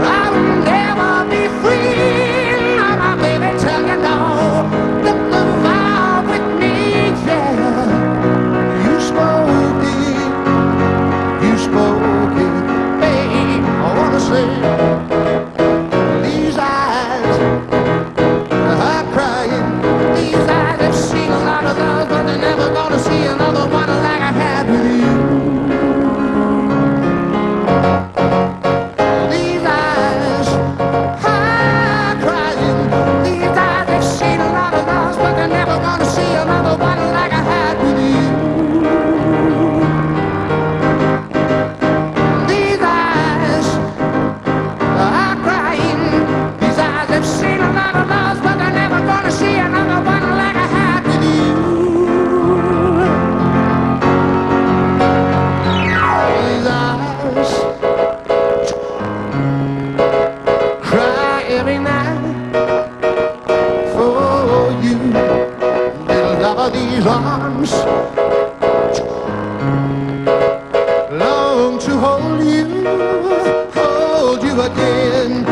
I will never be free, no, my baby, tell you no. Look around with me, yeah. You spoke it, babe. I wanna say, these eyes are crying. These eyes have seen a lot of love, but they're never gonna see another one like I had with you. These eyes are crying. These eyes have seen a lot of love, but they're never gonna see another one like I had with you. These eyes are crying. These eyes have seen a lot of love, but they're never gonna see another one like I had with you. These eyes cry every night for you. Little lover, these arms long to hold you again.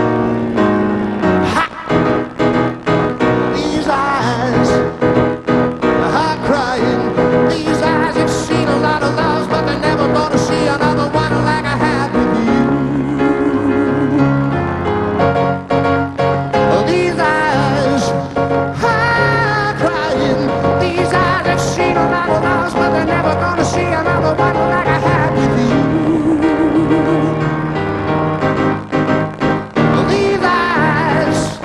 Ha! These eyes are crying. These eyes have seen a lot of loves, but they're never gonna see another one like I had with you. These eyes are crying. These eyes have seen a lot of loves, but they're never gonna see another one like I had with you. These eyes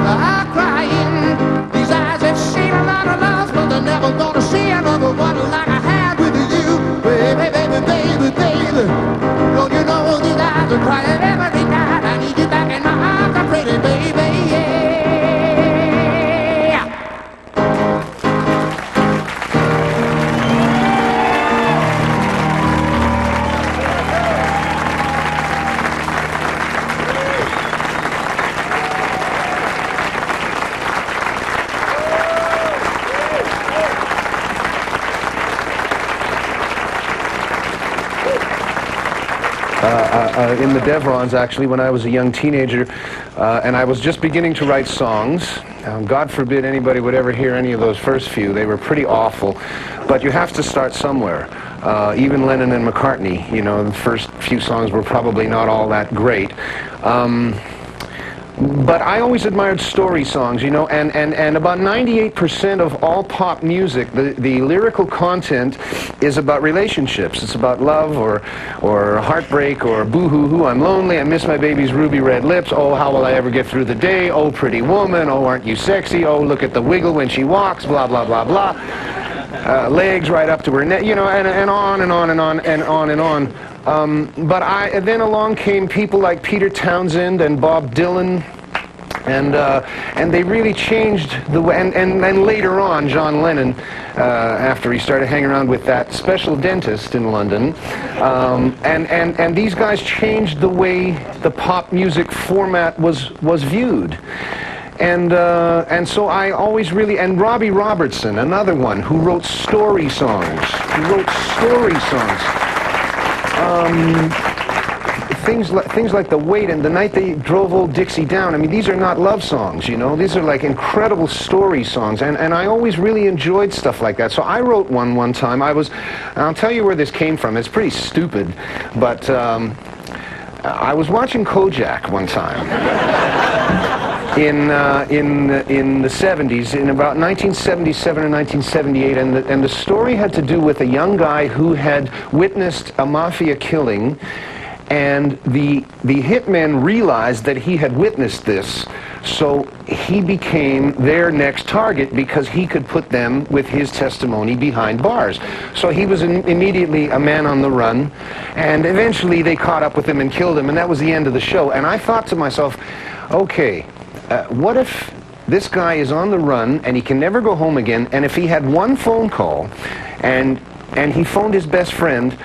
are crying. These eyes have seen a lot of loves, but they're never gonna see another one like I had with you. Baby, baby, baby, baby. Don't you know these eyes are crying every night? I need you back in my arms, I'm pretty baby, yeah. In the Devrons, actually, when I was a young teenager, and I was just beginning to write songs. God forbid anybody would ever hear any of those first few. They were pretty awful, but you have to start somewhere. Even Lennon and McCartney, you know, the first few songs were probably not all that great. But I always admired story songs, you know, and about 98% of all pop music, the lyrical content is about relationships. It's about love or heartbreak or boo-hoo-hoo, I'm lonely, I miss my baby's ruby red lips, oh, how will I ever get through the day, oh, pretty woman, oh, aren't you sexy, oh, look at the wiggle when she walks, blah, blah, blah, blah. Legs right up to her neck, you know, and on and on and on and on and on. But then along came people like Peter Townsend and Bob Dylan And they really changed the way. And then later on, John Lennon, after he started hanging around with that special dentist in London, and these guys changed the way the pop music format was viewed. And so I always really, and Robbie Robertson, another one who wrote story songs, things like The Wait and The Night They Drove Old Dixie Down. I mean, these are not love songs, you know. These are like incredible story songs, and I always really enjoyed stuff like that. So I wrote one time. I'll tell you where this came from. It's pretty stupid, but I was watching Kojak one time. In the 70s, in about 1977 or 1978, and the story had to do with a young guy who had witnessed a mafia killing, and the hitman realized that he had witnessed this, so he became their next target because he could put them, with his testimony, behind bars. So he was immediately a man on the run, and eventually they caught up with him and killed him, and that was the end of the show. And I thought to myself, okay, what if this guy is on the run and he can never go home again, and if he had one phone call and he phoned his best friend,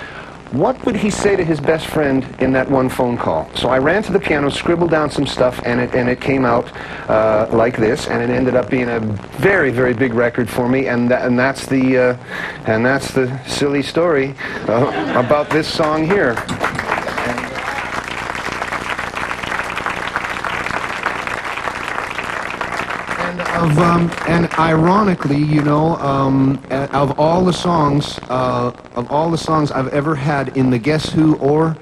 what would he say to his best friend in that one phone call? So I ran to the piano, scribbled down some stuff, and it came out like this, and it ended up being a very, very big record for me, and that's the silly story about this song here. And ironically, you know, of all the songs I've ever had in the Guess Who or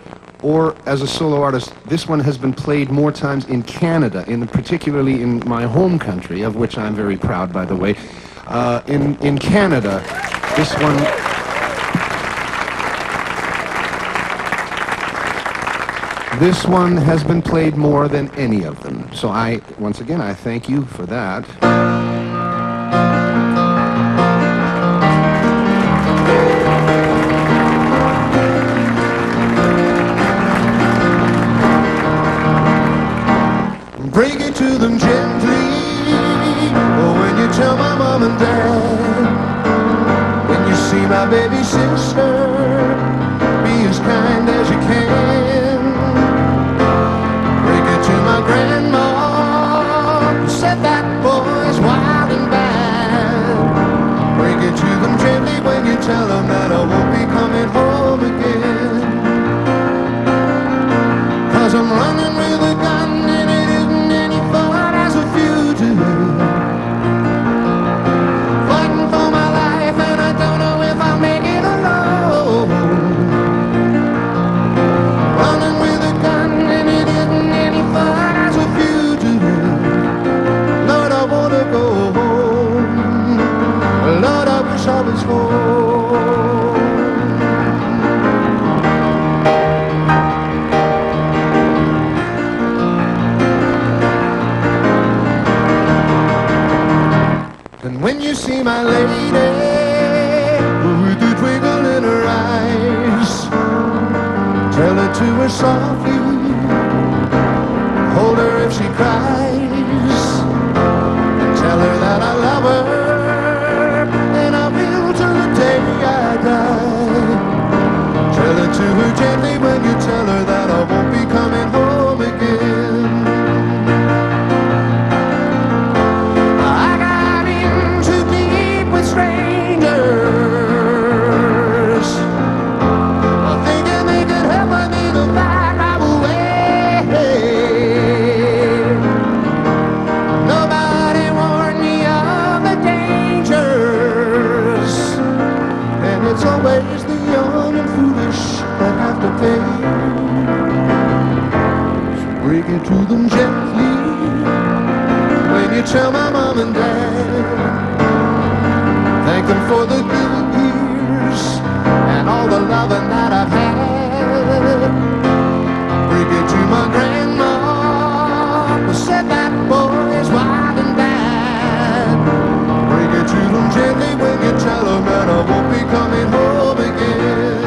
as a solo artist, this one has been played more times in Canada, particularly in my home country, of which I'm very proud, by the way. In Canada, this one has been played more than any of them. So once again, I thank you for that. Break it to them gently, or when you tell my mom and dad, when you see my baby sister, be as kind as you can. Break it to my grandma, who said that boy's wild and bad. Break it to them gently when you tell them that I won't be coming home again. 'Cause I'm running with a gun and it isn't any fun as a fugitive. Fighting for my life and I don't know if I'll make it alone. Running with a gun and it isn't any fun as a fugitive. Lord, I wanna go home. Lord, I wish I was home. And when you see my lady with the twinkle in her eyes, tell her to her softly, hold her if she cries, and tell her that I love her, and I will till the day I die. Tell it to her gently when you tell her that I won't be coming home again. I got in too deep with strangers, thinking they could help me to find my way. Nobody warned me of the dangers, and it's always the young and foolish that have to pay. So break it to them gently when you tell my mom and dad. Thank them for the good years and all the loving that I've had. Break it to my grandma, who said that boy is wild and bad. Break it to them gently when you tell them that I won't be coming home again.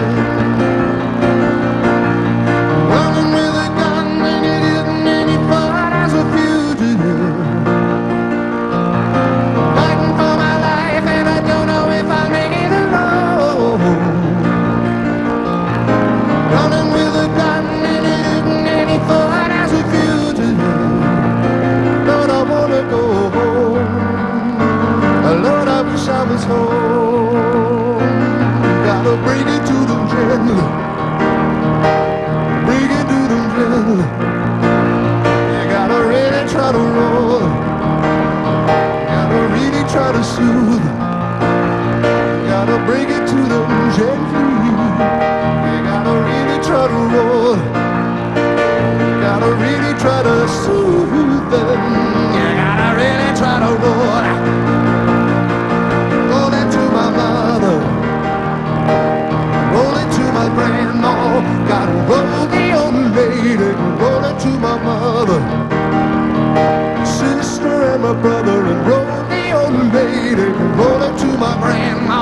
Running with a gun and it isn't any fun as a fugitive. gentle. Break it to them gentle. You gotta really try to roll. Gotta really try to soothe. Gotta break it to them gently. You gotta really try to roll. Gotta really try to soothe them. You gotta really try to roll. Roll it to my mother. Roll it to my grandma. Gotta roll the old lady. Roll it to my mother, sister and my brother, and roll the old lady. Roll it to my grandma.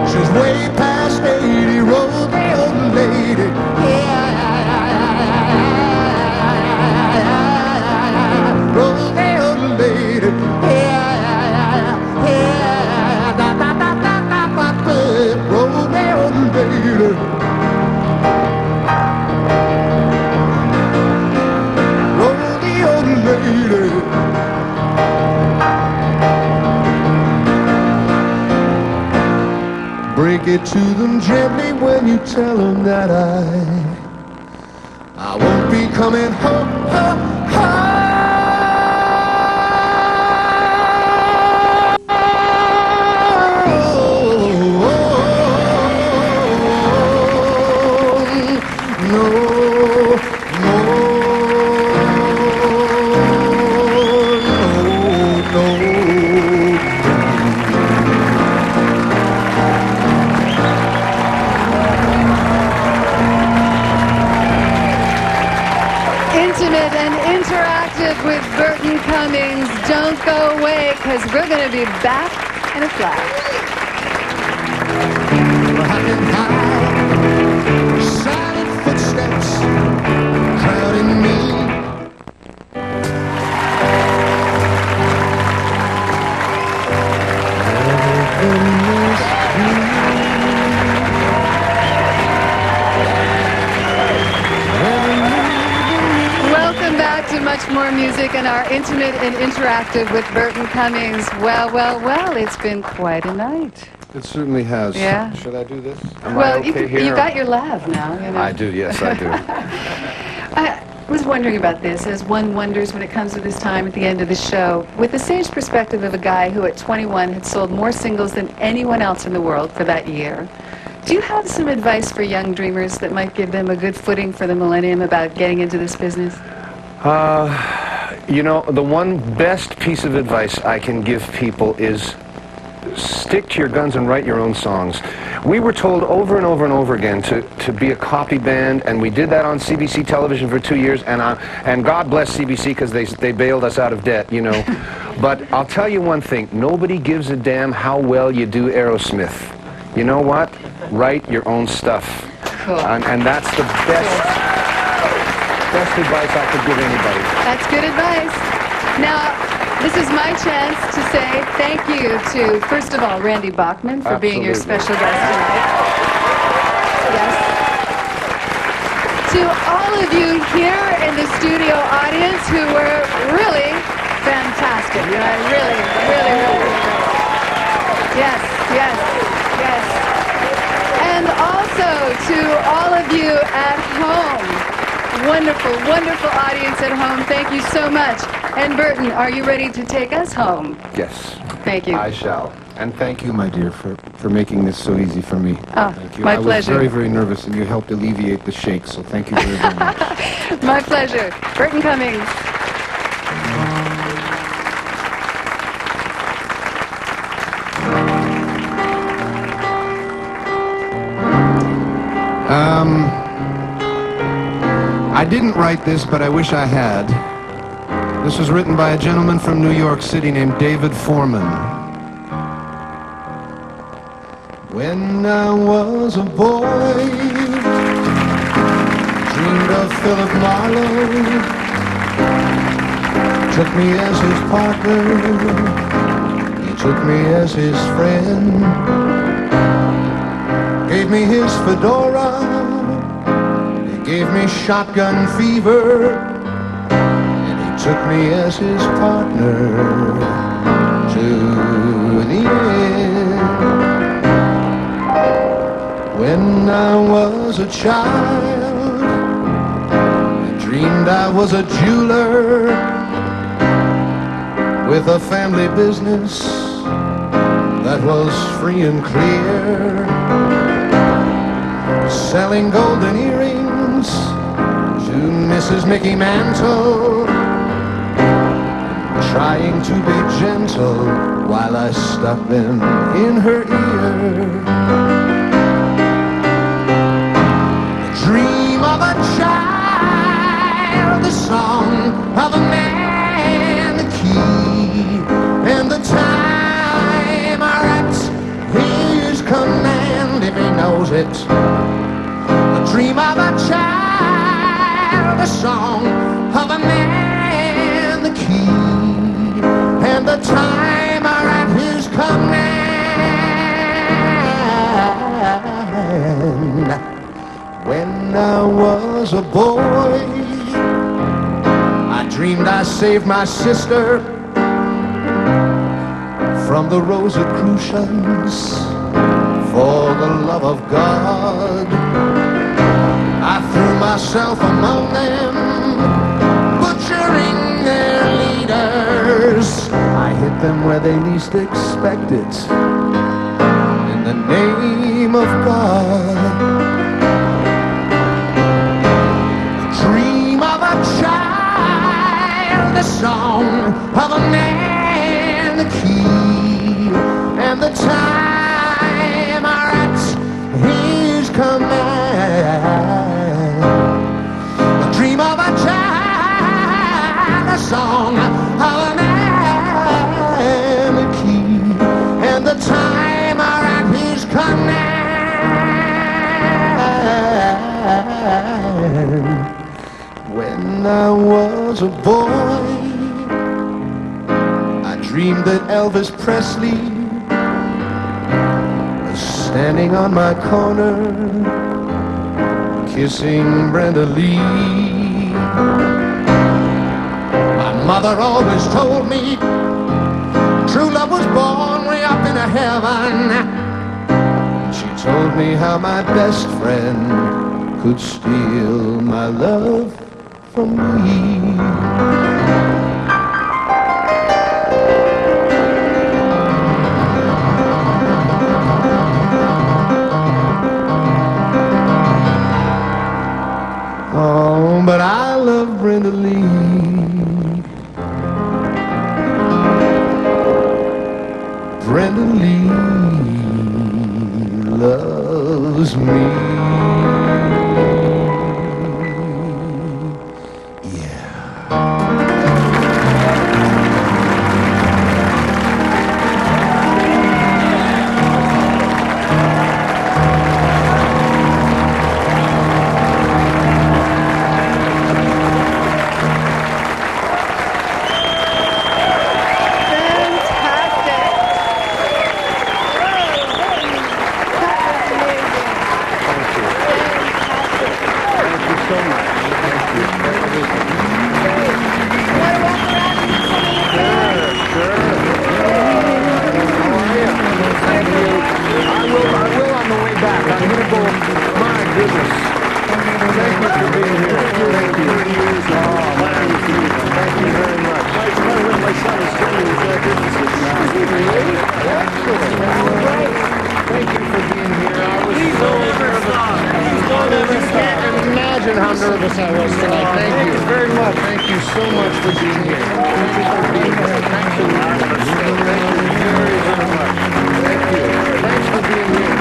She's way past 80. Roll the old lady. Yeah. Roll the old lady. Yeah. Da da da da da da. Roll the old lady. Roll the old lady. Break it to them gently when you tell them that I won't be coming home, home, home. No, no, no, no. Intimate and interactive with Burton Cummings. Don't go away, because we're going to be back in a flash. Riding high, silent footsteps crowding me. Welcome back to Much More Music and our intimate and interactive with Burton Cummings. Well, well, well, it's been quite a night. It certainly has. Yeah. Should I do this? Am Well, I okay here? you got your lav now. You know. I do, yes, I do. I was wondering about this, as one wonders when it comes to this time at the end of the show, with the sage perspective of a guy who at 21 had sold more singles than anyone else in the world for that year. Do you have some advice for young dreamers that might give them a good footing for the millennium about getting into this business? You know, the one best piece of advice I can give people is stick to your guns and write your own songs. We were told over and over and over again to be a copy band, and we did that on CBC television for 2 years, and God bless CBC because they bailed us out of debt, you know. But I'll tell you one thing, nobody gives a damn how well you do Aerosmith. You know what? Write your own stuff. Cool. And that's the best advice I could give anybody. That's good advice. Now, this is my chance to say thank you to, first of all, Randy Bachman for being your Absolutely. special guest tonight. Yes. To all of you here in the studio audience who were really fantastic. Really. Yes. And also to all of you at home. Wonderful audience at home. Thank you so much. And Burton, are you ready to take us home? Yes. Thank you. I shall. And thank you, my dear, for making this so easy for me. Oh, Thank you. my I was pleasure. very, very nervous, and you helped alleviate the shake, so thank you very, very much. My pleasure. Burton Cummings. I didn't write this, but I wish I had. This was written by a gentleman from New York City named David Foreman. When I was a boy, dreamed of Philip Marlowe, took me as his partner, he took me as his friend, gave me his fedora, gave me shotgun fever, and he took me as his partner to the end. When I was a child, I dreamed I was a jeweler with a family business that was free and clear, selling golden earrings to Mrs. Mickey Mantle, trying to be gentle while I stuck them in her ear. The dream of a child, the song of a man, the key and the time are at his command if he knows it. The dream of a child, the song of a man, the key and the time are at his command. When I was a boy, I dreamed I saved my sister from the Rosicrucians for the love of God. I threw myself among them, butchering their leaders. I hit them where they least expect it, in the name of God. The dream of a child, the song of a man, the key and the time are at his command. The dream of a child, a song of a man, the key and the time are at his command. When I was a boy, I dreamed that Elvis Presley was standing on my corner, kissing Brenda Lee. My mother always told me true love was born way up in heaven. She told me how my best friend could steal my love from me. Oh, but I love Brenda Lee. Brenda Lee loves me. How nervous I was tonight. Thank you very much. Thank you so much for being here. Thank you for being here. Thank you very, very much. Thank you. Thanks for being here.